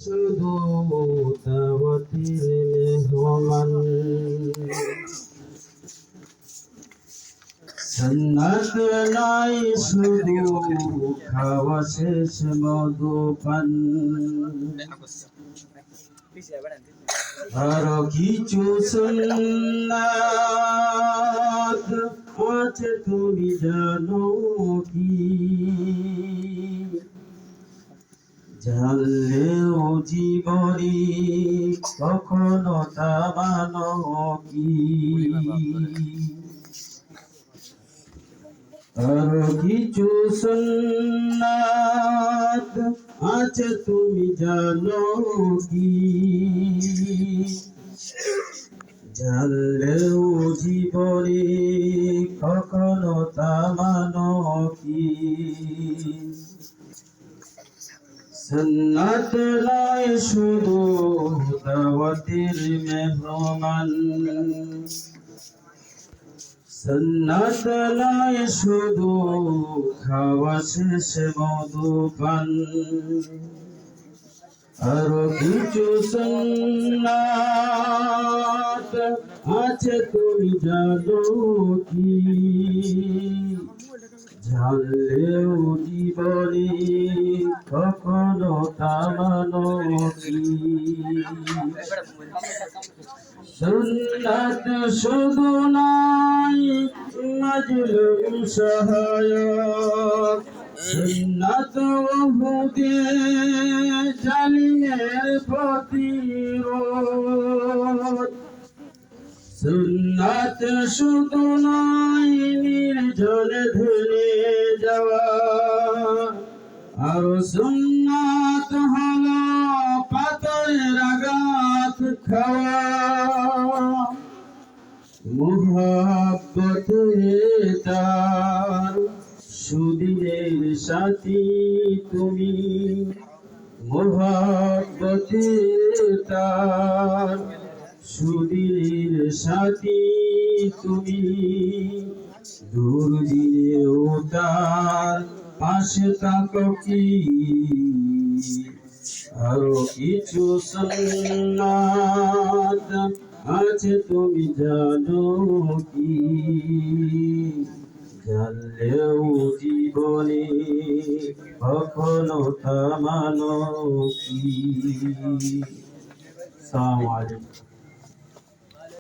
শুধু দাওয়াতের মেহমান সন্ন্যত নাই শুধু খাওয়া শেষ মধুপান আরো কিছু সুন্নাত আছে তুমি জানো কি জানলেও জীবনী কখনো তা মানো কি আরো কিছু সুন্নাত আছে তুমি জানো কি জানলেও জীবনী কখনো তা মানো কি সুন্নাত নয় শুধু দাওয়াতের মেহমান সুন্নাত নয় শুধু খাওয়া শেষ মধুপান আরো কিছু সুন্নাত আছে তুমি জানো কি জানলেও জীবনী কখনো তা মানো কি সুন্নাত শুধু নাই মাজলুম সহায়ক সুন্নাত ওহুদে জালিমের প্রতিরোধ সুন্নাত শুধু নাই নির্জনে ধরে যাওয়া আর সুন্নাত হলো পাথরের আঘাত খাওয়া মুহাব্বতে তার সুদিনের সাথী তুমি মুহাব্বতে তার সুদিনের সাথী তুমি দুর্দিনেও তার পাশে থাকো কি আরো কিছু সুন্নাত আছে তুমি জানো কি জানলেও জীবনে কখনো তা মানো কি। আসসালামু আলাইকুম।